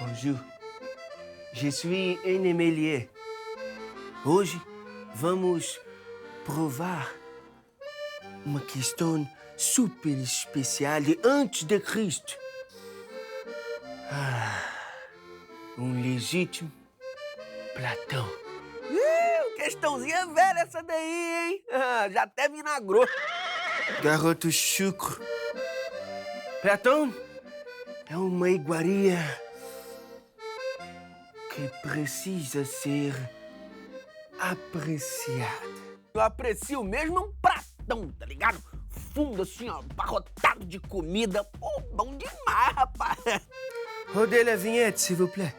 Bonjour, je suis un Emelier. Hoje vamos provar uma questão super especial de antes de Cristo. Um legítimo Platão. Questãozinha velha essa daí, hein? Já até vinagrou. Garoto chucro. Platão é uma iguaria que precisa ser apreciada. Eu aprecio mesmo um pratão, tá ligado? Fundo assim, ó, abarrotado de comida. Pô, bom demais, rapaz. Rodez la vinheta, s'il vous plaît.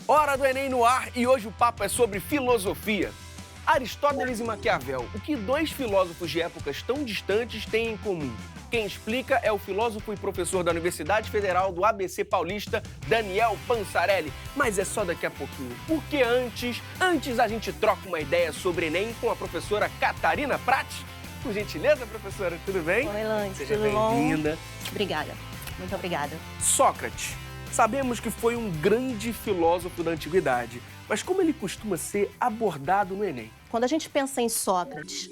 Hora do Enem no ar e hoje o papo é sobre filosofia. Aristóteles e Maquiavel, o que dois filósofos de épocas tão distantes têm em comum? Quem explica é o filósofo e professor da Universidade Federal do ABC Paulista, Daniel Pansarelli. Mas é só daqui a pouquinho, porque antes a gente troca uma ideia sobre Enem com a professora Catarina Prati. Por gentileza, professora, tudo bem? Oi, Lante, Seja tudo bom? bem-vinda. Obrigada, muito obrigada. Sócrates. Sabemos que foi um grande filósofo da antiguidade, mas como ele costuma ser abordado no Enem? Quando a gente pensa em Sócrates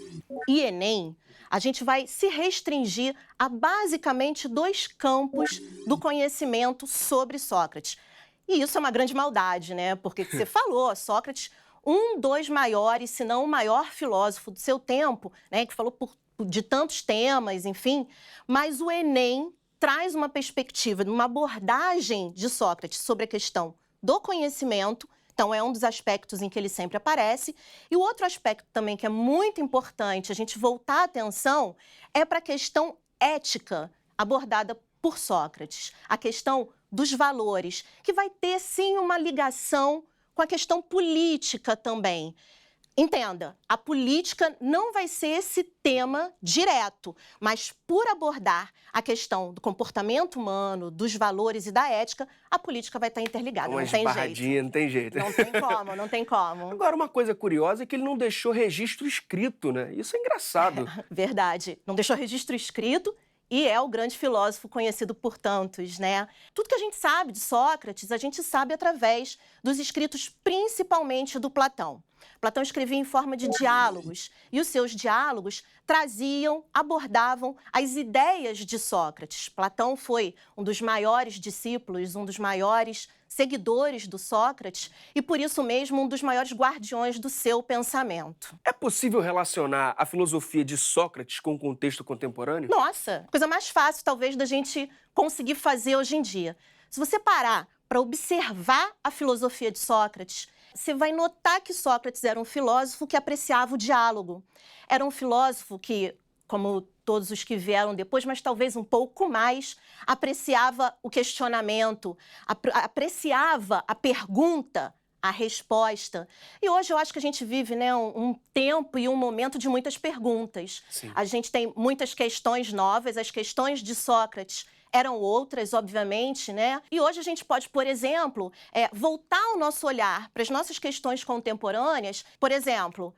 e Enem, a gente vai se restringir a basicamente dois campos do conhecimento sobre Sócrates. E isso é uma grande maldade, né? Porque você falou, Sócrates, um dos maiores, se não o maior filósofo do seu tempo, né? Que falou de tantos temas, enfim, mas o Enem traz uma perspectiva, uma abordagem de Sócrates sobre a questão do conhecimento. Então, é um dos aspectos em que ele sempre aparece. E o outro aspecto também que é muito importante a gente voltar a atenção é para a questão ética abordada por Sócrates, a questão dos valores, que vai ter, sim, uma ligação com a questão política também. Entenda, a política não vai ser esse tema direto, mas por abordar a questão do comportamento humano, dos valores e da ética, a política vai estar interligada, não tem jeito. Não tem jeito. Não tem como, não tem como. Agora, uma coisa curiosa é que ele não deixou registro escrito, né? Isso é engraçado. Verdade, não deixou registro escrito e é o grande filósofo conhecido por tantos, né? Tudo que a gente sabe de Sócrates, a gente sabe através dos escritos, principalmente do Platão. Platão escrevia em forma de diálogos, e os seus diálogos abordavam as ideias de Sócrates. Platão foi um dos maiores discípulos, um dos maiores seguidores do Sócrates, e por isso mesmo um dos maiores guardiões do seu pensamento. É possível relacionar a filosofia de Sócrates com o contexto contemporâneo? Nossa, coisa mais fácil talvez da gente conseguir fazer hoje em dia. Se você parar para observar a filosofia de Sócrates, você vai notar que Sócrates era um filósofo que apreciava o diálogo. Era um filósofo que, como todos os que vieram depois, mas talvez um pouco mais, apreciava o questionamento, apreciava a pergunta, a resposta. E hoje eu acho que a gente vive, né, um tempo e um momento de muitas perguntas. Sim. A gente tem muitas questões novas, as questões de Sócrates eram outras, obviamente, né? E hoje a gente pode, por exemplo, voltar o nosso olhar para as nossas questões contemporâneas, por exemplo,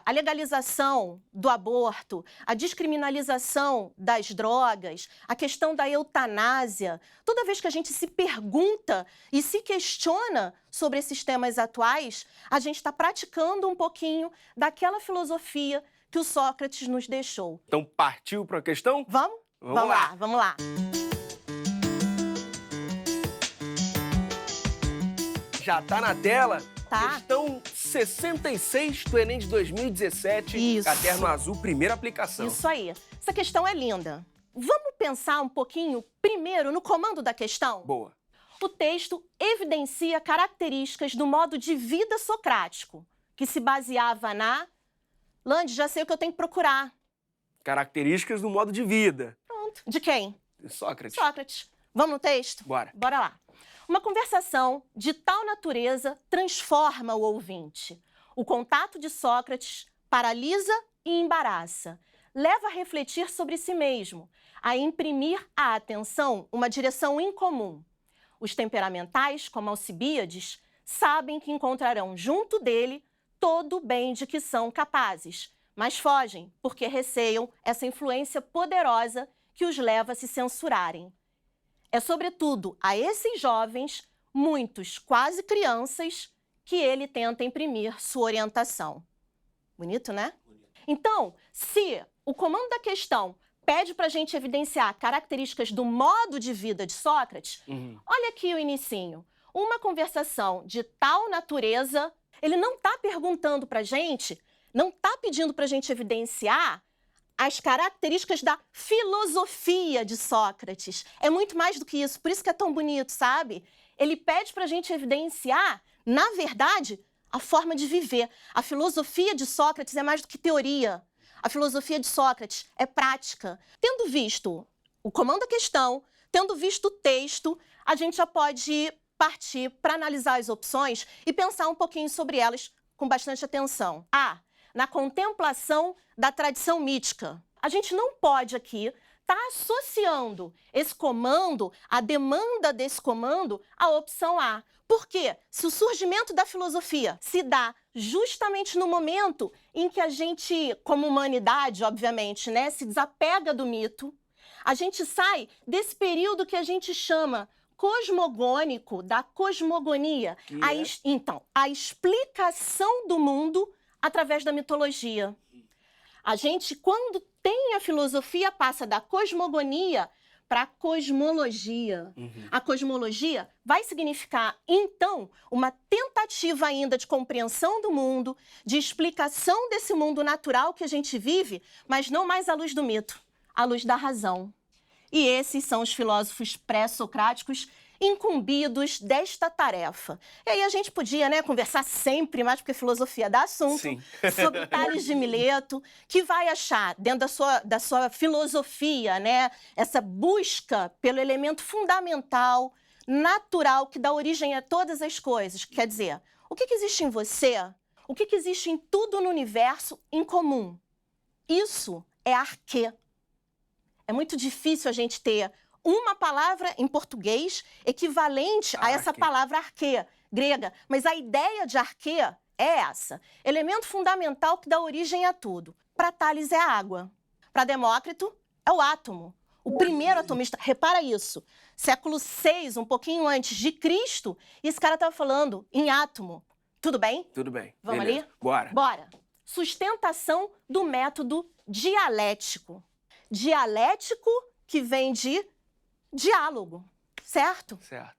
a legalização do aborto, a descriminalização das drogas, a questão da eutanásia. Toda vez que a gente se pergunta e se questiona sobre esses temas atuais, a gente está praticando um pouquinho daquela filosofia que o Sócrates nos deixou. Então, partiu para a questão? Vamos? Vamos lá. Vamos lá. Já tá na tela? Tá. Questão 66 do Enem de 2017. Isso. Caderno azul, primeira aplicação. Isso aí. Essa questão é linda. Vamos pensar um pouquinho, primeiro, no comando da questão? Boa. O texto evidencia características do modo de vida socrático, que se baseava na... Lande, já sei o que eu tenho que procurar. Características do modo de vida. Pronto. De quem? Sócrates. Sócrates. Vamos no texto? Bora. Bora lá. Uma conversação de tal natureza transforma o ouvinte. O contato de Sócrates paralisa e embaraça, leva a refletir sobre si mesmo, a imprimir à atenção uma direção incomum. Os temperamentais, como Alcibíades, sabem que encontrarão junto dele todo o bem de que são capazes, mas fogem porque receiam essa influência poderosa que os leva a se censurarem. É sobretudo a esses jovens, muitos quase crianças, que ele tenta imprimir sua orientação. Bonito, né? Então, se o comando da questão pede para a gente evidenciar características do modo de vida de Sócrates, olha aqui o inicinho. Uma conversação de tal natureza, ele não está perguntando para a gente, não está pedindo para a gente evidenciar as características da filosofia de Sócrates. É muito mais do que isso, por isso que é tão bonito, sabe? Ele pede para a gente evidenciar, na verdade, a forma de viver. A filosofia de Sócrates é mais do que teoria. A filosofia de Sócrates é prática. Tendo visto o comando da questão, tendo visto o texto, a gente já pode partir para analisar as opções e pensar um pouquinho sobre elas com bastante atenção. A. Na contemplação da tradição mítica. A gente não pode aqui estar associando esse comando, a demanda desse comando, à opção A. Por quê? Se o surgimento da filosofia se dá justamente no momento em que a gente, como humanidade, obviamente, né, se desapega do mito, a gente sai desse período que a gente chama cosmogônico, da cosmogonia. Então, a explicação do mundo através da mitologia. A gente, quando tem a filosofia, passa da cosmogonia para a cosmologia. A cosmologia vai significar, então, uma tentativa ainda de compreensão do mundo, de explicação desse mundo natural que a gente vive, mas não mais à luz do mito, à luz da razão. E esses são os filósofos pré-socráticos incumbidos desta tarefa. E aí a gente podia, né, conversar sempre mais, porque filosofia dá assunto, sobre Tales de Mileto, que vai achar, dentro da sua filosofia, né, essa busca pelo elemento fundamental, natural, que dá origem a todas as coisas. Quer dizer, o que existe em você, o que existe em tudo no universo em comum? Isso é arquê. É muito difícil a gente ter uma palavra em português equivalente a essa palavra arquê, grega. Mas a ideia de arquê é essa. Elemento fundamental que dá origem a tudo. Para Tales é a água. Para Demócrito é o átomo. O primeiro atomista. Repara isso. Século VI, um pouquinho antes de Cristo, e esse cara estava falando em átomo. Tudo bem? Tudo bem. Vamos Beleza. ali? Bora. Bora. Sustentação do método dialético. Dialético que vem de diálogo, certo? Certo.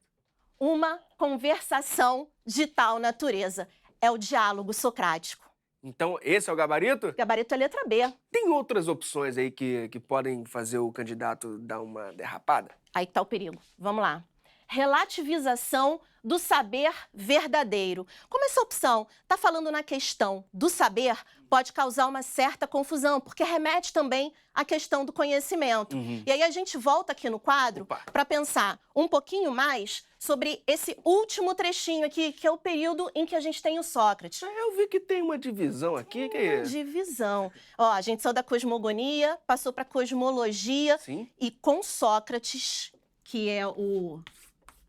Uma conversação de tal natureza. É o diálogo socrático. Então, esse é o gabarito? Gabarito é letra B. Tem outras opções aí que podem fazer o candidato dar uma derrapada? Aí que tá o perigo. Vamos lá. Relativização do saber verdadeiro. Como essa opção está falando na questão do saber, pode causar uma certa confusão, porque remete também à questão do conhecimento. E aí a gente volta aqui no quadro para pensar um pouquinho mais sobre esse último trechinho aqui, que é o período em que a gente tem o Sócrates. Eu vi que tem uma divisão aqui. Que... Divisão. Ó, a gente saiu da cosmogonia, passou para cosmologia. Sim. E com Sócrates, que é o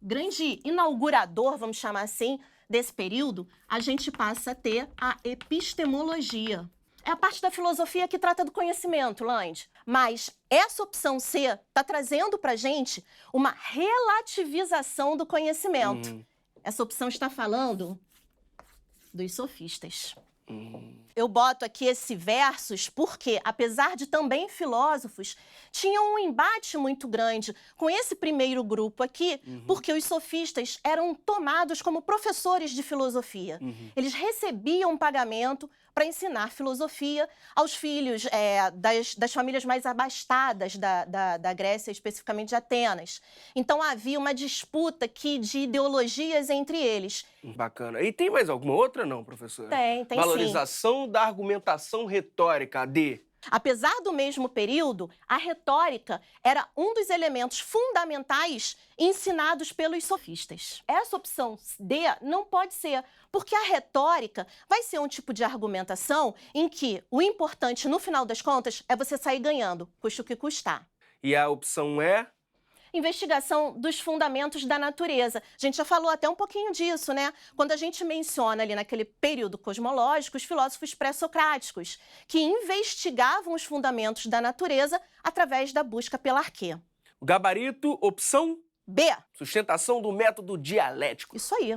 grande inaugurador, vamos chamar assim, desse período, a gente passa a ter a epistemologia. É a parte da filosofia que trata do conhecimento, Land. Mas essa opção C está trazendo para a gente uma relativização do conhecimento. Essa opção está falando dos sofistas. Eu boto aqui esse versus porque, apesar de também filósofos, tinham um embate muito grande com esse primeiro grupo aqui, porque os sofistas eram tomados como professores de filosofia. Eles recebiam um pagamento para ensinar filosofia aos filhos das famílias mais abastadas da Grécia, especificamente de Atenas. Então havia uma disputa aqui de ideologias entre eles. Bacana. E tem mais alguma outra, não, professora? Tem Valorização sim. da argumentação retórica, D. Apesar do mesmo período, a retórica era um dos elementos fundamentais ensinados pelos sofistas. Essa opção D não pode ser, porque a retórica vai ser um tipo de argumentação em que o importante, no final das contas, é você sair ganhando, custe o que custar. E a opção E? investigação dos fundamentos da natureza. A gente já falou até um pouquinho disso, né? Quando a gente menciona ali naquele período cosmológico os filósofos pré-socráticos, que investigavam os fundamentos da natureza através da busca pela arquê. O gabarito, opção B. sustentação do método dialético. Isso aí.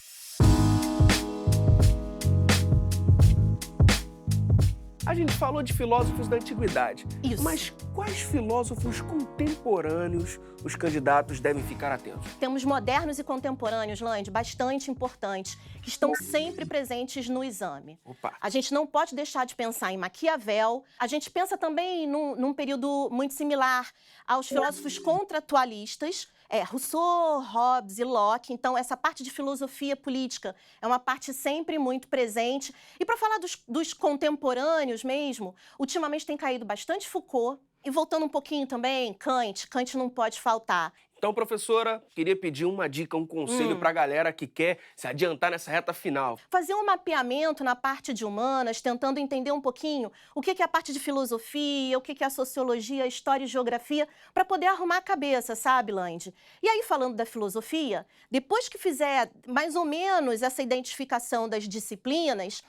A gente falou de filósofos da antiguidade. Isso. Mas quais filósofos contemporâneos os candidatos devem ficar atentos? Temos modernos e contemporâneos, Lande, bastante importantes, que estão sempre presentes no exame. Opa! A gente não pode deixar de pensar em Maquiavel. A gente pensa também num período muito similar aos filósofos contratualistas, Rousseau, Hobbes e Locke. Então, essa parte de filosofia política é uma parte sempre muito presente. E para falar dos contemporâneos mesmo, ultimamente tem caído bastante Foucault. E voltando um pouquinho também, Kant não pode faltar. Então, professora, queria pedir uma dica, um conselho para a galera que quer se adiantar nessa reta final. Fazer um mapeamento na parte de humanas, tentando entender um pouquinho o que é a parte de filosofia, o que é a sociologia, a história e geografia, para poder arrumar a cabeça, sabe, Lande? E aí, falando da filosofia, depois que fizer mais ou menos essa identificação das disciplinas,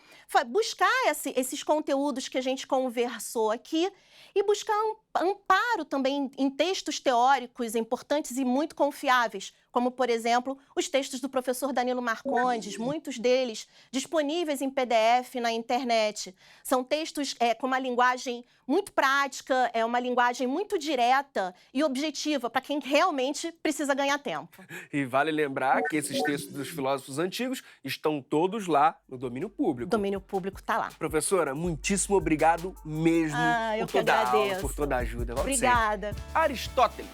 buscar esses conteúdos que a gente conversou aqui e buscar amparo também em textos teóricos importantes e muito confiáveis, como, por exemplo, os textos do professor Danilo Marcondes, muitos deles disponíveis em PDF na internet. São textos com uma linguagem muito prática, uma linguagem muito direta e objetiva para quem realmente precisa ganhar tempo. E vale lembrar que esses textos dos filósofos antigos estão todos lá no domínio público. O domínio público está lá. Professora, muitíssimo obrigado mesmo eu por que toda a aula, agradeço. por toda a ajuda. Volte Obrigada. sempre. Aristóteles,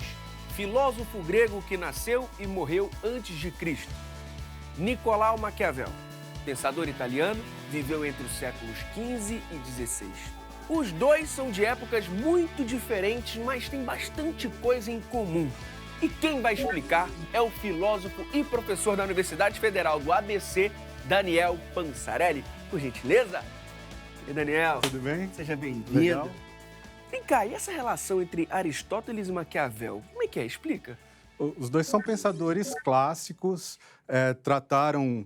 filósofo grego que nasceu e morreu antes de Cristo. Nicolau Maquiavel, pensador italiano, viveu entre os séculos XV e XVI. Os dois são de épocas muito diferentes, mas têm bastante coisa em comum. E quem vai explicar é o filósofo e professor da Universidade Federal do ABC, Daniel Pansarelli. Por gentileza? E Daniel? Tudo bem? Seja bem-vindo. Legal. Vem cá, e essa relação entre Aristóteles e Maquiavel, como é que é? Explica. Os dois são pensadores clássicos, trataram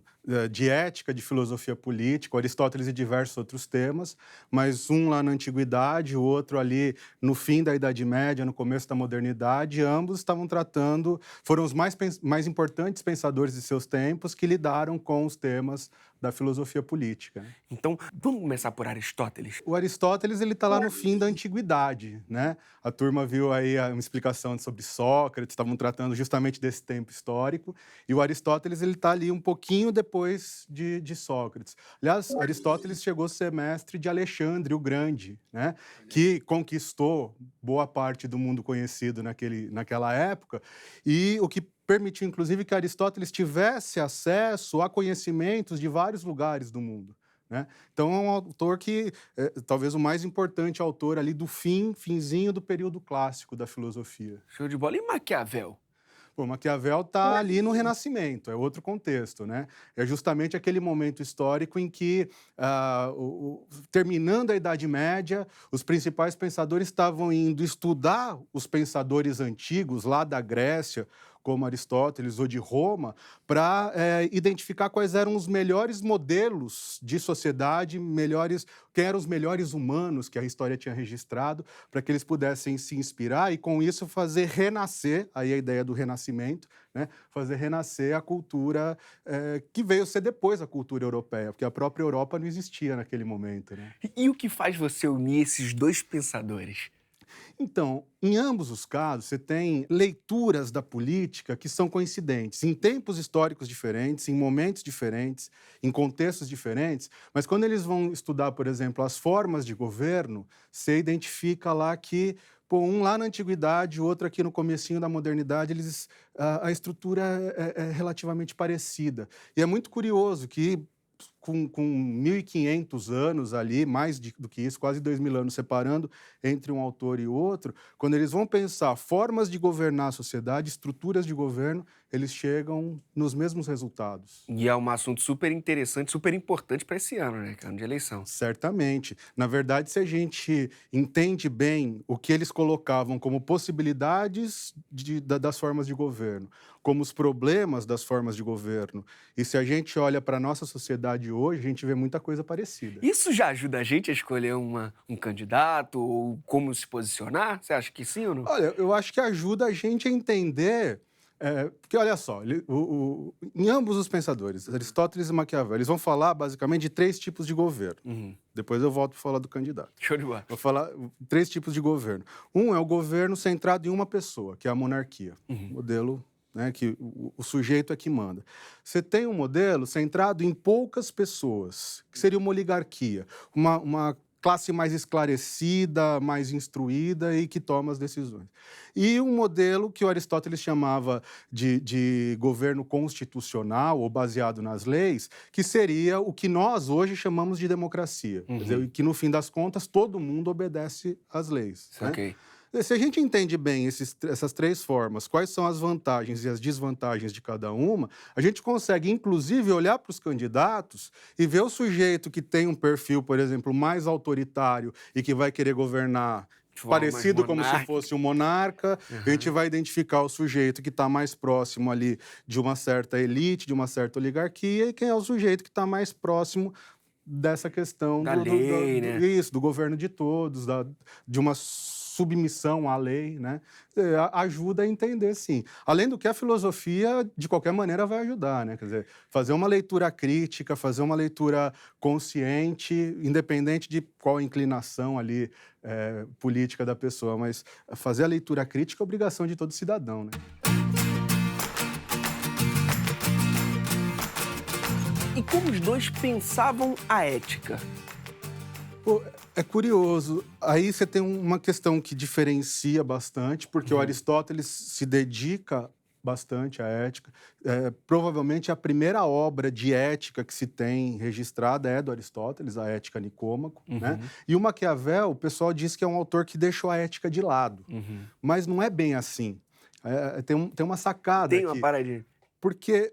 de ética, de filosofia política, Aristóteles e diversos outros temas, mas um lá na Antiguidade, o outro ali no fim da Idade Média, no começo da Modernidade, ambos estavam tratando, foram os mais importantes pensadores de seus tempos que lidaram com os temas da filosofia política. Então, vamos começar por Aristóteles. O Aristóteles ele está lá no fim da Antiguidade, né? A turma viu aí uma explicação sobre Sócrates, estavam tratando justamente desse tempo histórico, e o Aristóteles ele está ali um pouquinho depois de Sócrates. Aliás, Aristóteles chegou a ser mestre de Alexandre o Grande, né? Que conquistou boa parte do mundo conhecido naquela época, e o que permitiu, inclusive, que Aristóteles tivesse acesso a conhecimentos de vários lugares do mundo, né? Então, é um autor que talvez o mais importante autor ali do finzinho do período clássico da filosofia. Show de bola. E Maquiavel? Pô, Maquiavel está ali no Renascimento, é outro contexto, né? É justamente aquele momento histórico em que, terminando a Idade Média, os principais pensadores estavam indo estudar os pensadores antigos lá da Grécia, como Aristóteles ou de Roma, para identificar quais eram os melhores modelos de sociedade, quem eram os melhores humanos que a história tinha registrado, para que eles pudessem se inspirar e, com isso, fazer renascer, aí a ideia do renascimento, né? Fazer renascer a cultura que veio ser depois a cultura europeia, porque a própria Europa não existia naquele momento, né? E o que faz você unir esses dois pensadores? Então, em ambos os casos, você tem leituras da política que são coincidentes, em tempos históricos diferentes, em momentos diferentes, em contextos diferentes, mas quando eles vão estudar, por exemplo, as formas de governo, você identifica lá que, um lá na Antiguidade, o outro aqui no comecinho da Modernidade, a estrutura é relativamente parecida. E é muito curioso que com 1.500 anos ali, do que isso, quase 2.000 anos separando entre um autor e outro, quando eles vão pensar formas de governar a sociedade, estruturas de governo, eles chegam nos mesmos resultados. E é um assunto super interessante, super importante para esse ano, né? Que é ano de eleição. Certamente. Na verdade, se a gente entende bem o que eles colocavam como possibilidades das formas de governo, como os problemas das formas de governo, e se a gente olha para a nossa sociedade hoje, a gente vê muita coisa parecida. Isso já ajuda a gente a escolher um candidato ou como se posicionar? Você acha que sim ou não? Olha, eu acho que ajuda a gente a entender. Porque, olha só, em ambos os pensadores, Aristóteles e Maquiavel, eles vão falar basicamente de 3 tipos de governo. Depois eu volto para falar do candidato. Show de bola. Vou falar 3 tipos de governo. Um é o governo centrado em uma pessoa, que é a monarquia. Modelo, né, que o sujeito é que manda. Você tem um modelo centrado em poucas pessoas, que seria uma oligarquia, uma classe mais esclarecida, mais instruída e que toma as decisões. E um modelo que o Aristóteles chamava de governo constitucional ou baseado nas leis, que seria o que nós hoje chamamos de democracia. Quer dizer, que no fim das contas todo mundo obedece às leis. Ok. Se a gente entende bem essas 3 formas, quais são as vantagens e as desvantagens de cada uma, a gente consegue, inclusive, olhar para os candidatos e ver o sujeito que tem um perfil, por exemplo, mais autoritário e que vai querer governar parecido como se fosse um monarca. A gente vai identificar o sujeito que está mais próximo ali de uma certa elite, de uma certa oligarquia, e quem é o sujeito que está mais próximo dessa questão da lei, né? Isso, do governo de todos, de uma submissão à lei, né? Ajuda a entender, sim. Além do que a filosofia, de qualquer maneira, vai ajudar, né? Quer dizer, fazer uma leitura crítica, fazer uma leitura consciente, independente de qual a inclinação ali política da pessoa, mas fazer a leitura crítica é obrigação de todo cidadão, né? E como os dois pensavam a ética? Pô, é curioso. Aí você tem uma questão que diferencia bastante, porque o Aristóteles se dedica bastante à ética. Provavelmente a primeira obra de ética que se tem registrada é do Aristóteles, a Ética Nicômaco, né? E o Maquiavel, o pessoal diz que é um autor que deixou a ética de lado. Mas não é bem assim. Tem uma sacada Tem uma aqui. paradinha. Porque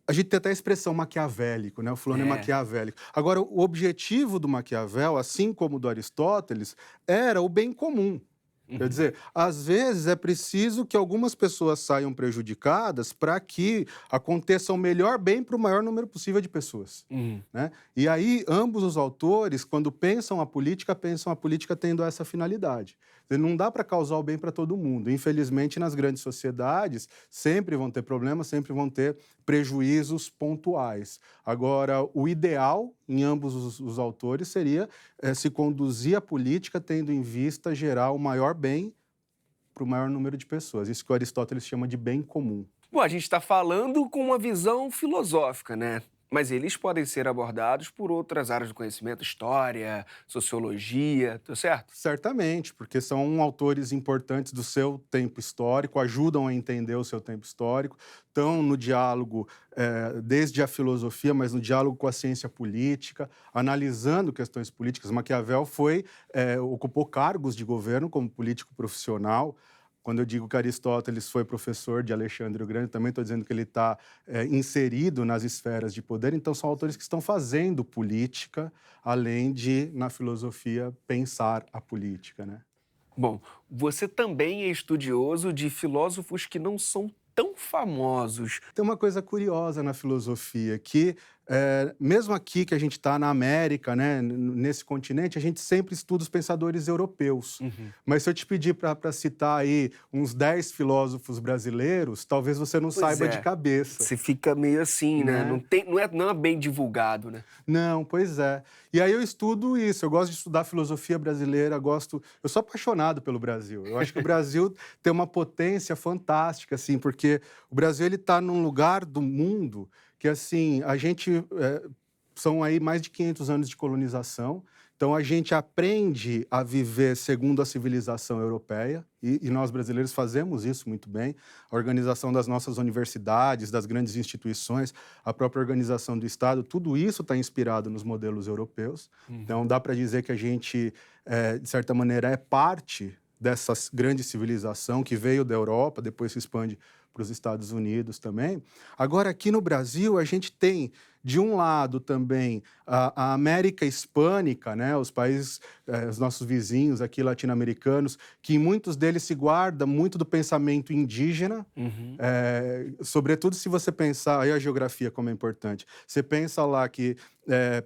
a gente tem até a expressão maquiavélico, né? O fulano é maquiavélico. Agora, o objetivo do Maquiavel, assim como do Aristóteles, era o bem comum. Quer dizer, às vezes é preciso que algumas pessoas saiam prejudicadas para que aconteça o melhor bem para o maior número possível de pessoas. Né? E aí, ambos os autores, quando pensam a política tendo essa finalidade. Não dá para causar o bem para todo mundo. Infelizmente, nas grandes sociedades, sempre vão ter problemas, sempre vão ter prejuízos pontuais. Agora, o ideal, em ambos os autores, seria se conduzir a política tendo em vista gerar o maior bem para o maior número de pessoas. Isso que o Aristóteles chama de bem comum. Bom, a gente está falando com uma visão filosófica, né? Mas eles podem ser abordados por outras áreas do conhecimento, história, sociologia, tá certo? Certamente, porque são autores importantes do seu tempo histórico, ajudam a entender o seu tempo histórico, estão no diálogo desde a filosofia, mas no diálogo com a ciência política, analisando questões políticas. Maquiavel ocupou cargos de governo como político profissional. Quando eu digo que Aristóteles foi professor de Alexandre o Grande, também estou dizendo que ele está inserido nas esferas de poder. Então, são autores que estão fazendo política, além de, na filosofia, pensar a política, né? Bom, você também é estudioso de filósofos que não são tão famosos. Tem uma coisa curiosa na filosofia, que mesmo aqui que a gente está na América, né, nesse continente, a gente sempre estuda os pensadores europeus. Mas se eu te pedir para citar aí uns 10 filósofos brasileiros, talvez você não saiba de cabeça. Você fica meio assim, né? Não é bem divulgado, né? Não, pois é. E aí eu estudo isso, eu gosto de estudar filosofia brasileira, eu sou apaixonado pelo Brasil. Eu acho que o Brasil tem uma potência fantástica, assim, porque o Brasil ele está num lugar do mundo que, assim, a gente... são aí mais de 500 anos de colonização, Então, a gente aprende a viver segundo a civilização europeia, e nós brasileiros fazemos isso muito bem. A organização das nossas universidades, das grandes instituições, a própria organização do Estado, tudo isso está inspirado nos modelos europeus. Então, dá para dizer que a gente, de certa maneira, é parte dessa grande civilização que veio da Europa, depois se expande para os Estados Unidos também. Agora, aqui no Brasil, a gente tem, de um lado também, a América Hispânica, né? Os países, os nossos vizinhos aqui latino-americanos, que muitos deles se guardam muito do pensamento indígena, sobretudo se você pensar, aí a geografia como é importante, você pensa lá que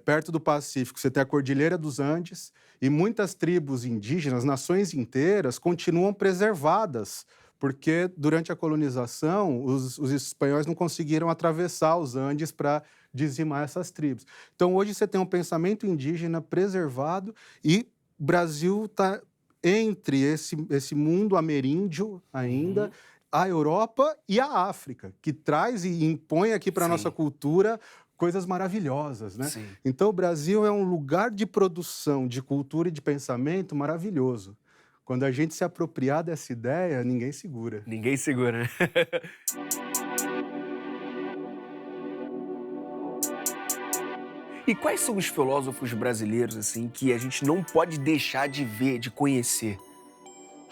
perto do Pacífico você tem a Cordilheira dos Andes e muitas tribos indígenas, nações inteiras, continuam preservadas, porque durante a colonização os espanhóis não conseguiram atravessar os Andes para dizimar essas tribos. Então, hoje você tem um pensamento indígena preservado e o Brasil está entre esse mundo ameríndio ainda, a Europa e a África, que traz e impõe aqui para a nossa cultura coisas maravilhosas, né? Sim. Então, o Brasil é um lugar de produção de cultura e de pensamento maravilhoso. Quando a gente se apropriar dessa ideia, ninguém segura. Ninguém segura, né? E quais são os filósofos brasileiros, assim, que a gente não pode deixar de ver, de conhecer?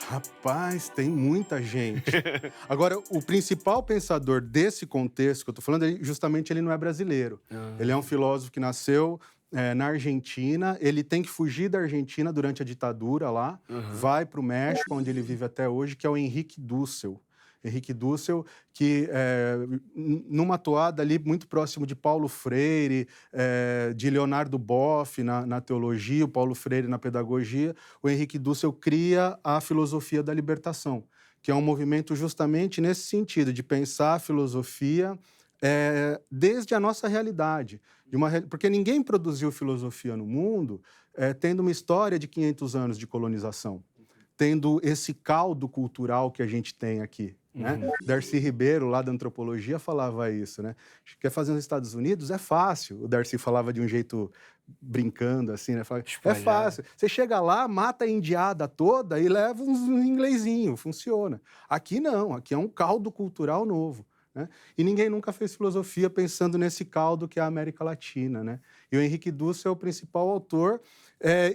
Rapaz, tem muita gente. Agora, o principal pensador desse contexto que eu estou falando, justamente ele não é brasileiro. Ele é um filósofo que nasceu na Argentina, ele tem que fugir da Argentina durante a ditadura lá, vai para o México, onde ele vive até hoje, que é o Henrique Dussel. Henrique Dussel, que numa toada ali muito próximo de Paulo Freire, de Leonardo Boff na teologia, o Paulo Freire na pedagogia, o Henrique Dussel cria a filosofia da libertação, que é um movimento justamente nesse sentido, de pensar a filosofia desde a nossa realidade. Porque ninguém produziu filosofia no mundo tendo uma história de 500 anos de colonização, tendo esse caldo cultural que a gente tem aqui. Né? Darcy Ribeiro, lá da antropologia, falava isso, né? Quer fazer nos Estados Unidos? É fácil. O Darcy falava de um jeito brincando, assim, né? Falava, é fácil. Você chega lá, mata a indiada toda e leva uns inglesinhos, funciona. Aqui não, aqui é um caldo cultural novo. Né? E ninguém nunca fez filosofia pensando nesse caldo que é a América Latina. Né? E o Henrique Dussel é o principal autor.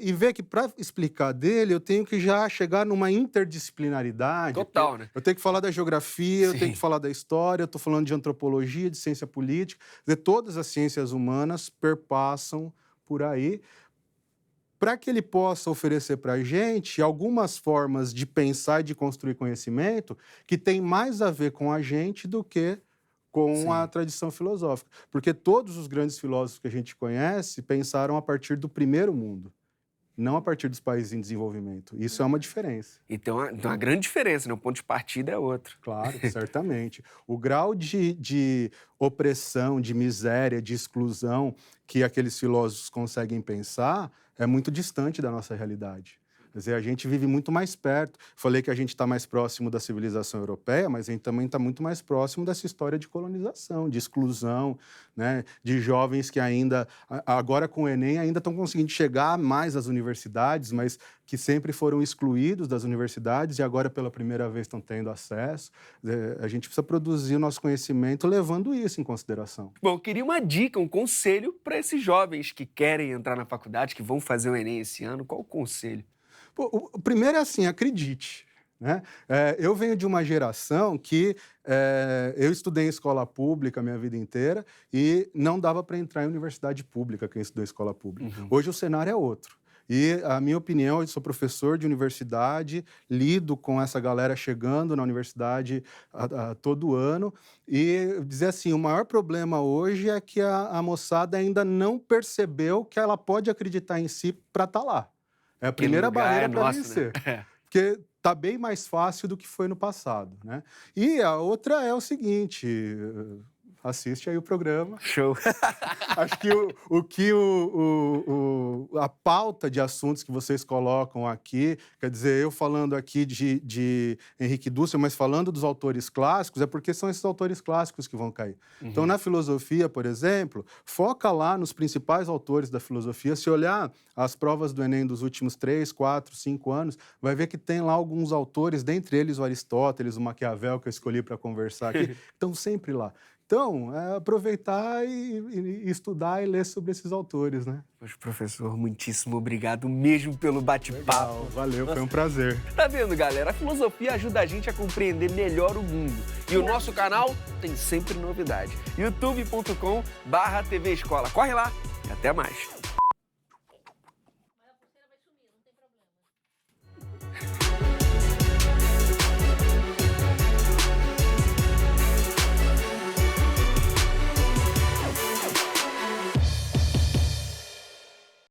E ver que, para explicar dele, eu tenho que já chegar numa interdisciplinaridade. Total, né? Eu tenho que falar da geografia, eu tenho que falar da história, eu estou falando de antropologia, de ciência política. Todas as ciências humanas perpassam por aí, para que ele possa oferecer para a gente algumas formas de pensar e de construir conhecimento que tem mais a ver com a gente do que com a tradição filosófica. Porque todos os grandes filósofos que a gente conhece pensaram a partir do primeiro mundo, não a partir dos países em desenvolvimento. Isso é uma diferença. Então, uma grande diferença, né? O ponto de partida é outro. Claro, certamente. O grau de opressão, de miséria, de exclusão que aqueles filósofos conseguem pensar é muito distante da nossa realidade. Quer dizer, a gente vive muito mais perto. Falei que a gente está mais próximo da civilização europeia, mas a gente também está muito mais próximo dessa história de colonização, de exclusão, né? De jovens que ainda, agora com o Enem, ainda estão conseguindo chegar mais às universidades, mas que sempre foram excluídos das universidades e agora pela primeira vez estão tendo acesso. A gente precisa produzir o nosso conhecimento levando isso em consideração. Bom, eu queria uma dica, um conselho para esses jovens que querem entrar na faculdade, que vão fazer o Enem esse ano. Qual o conselho? O primeiro é assim, acredite. Né? Eu venho de uma geração que eu estudei em escola pública a minha vida inteira e não dava para entrar em universidade pública quem estudou em escola pública. Hoje o cenário é outro. E a minha opinião, eu sou professor de universidade, lido com essa galera chegando na universidade todo ano e dizer assim, o maior problema hoje é que a moçada ainda não percebeu que ela pode acreditar em si para estar lá. É a primeira barreira para vencer. Né? Porque está bem mais fácil do que foi no passado. Né? E a outra é o seguinte, assiste aí o programa. Show. Acho que a pauta de assuntos que vocês colocam aqui, quer dizer, eu falando aqui de Henrique Dussel, mas falando dos autores clássicos, é porque são esses autores clássicos que vão cair. Então, na filosofia, por exemplo, foca lá nos principais autores da filosofia. Se olhar as provas do Enem dos últimos 3, 4, 5 anos, vai ver que tem lá alguns autores, dentre eles o Aristóteles, o Maquiavel, que eu escolhi para conversar aqui, estão sempre lá. Então, é aproveitar e estudar e ler sobre esses autores, né? Pois, professor, muitíssimo obrigado mesmo pelo bate-papo. Valeu, foi um prazer. Tá vendo, galera? A filosofia ajuda a gente a compreender melhor o mundo. E o nosso canal tem sempre novidade. youtube.com/TV Escola. Corre lá e até mais.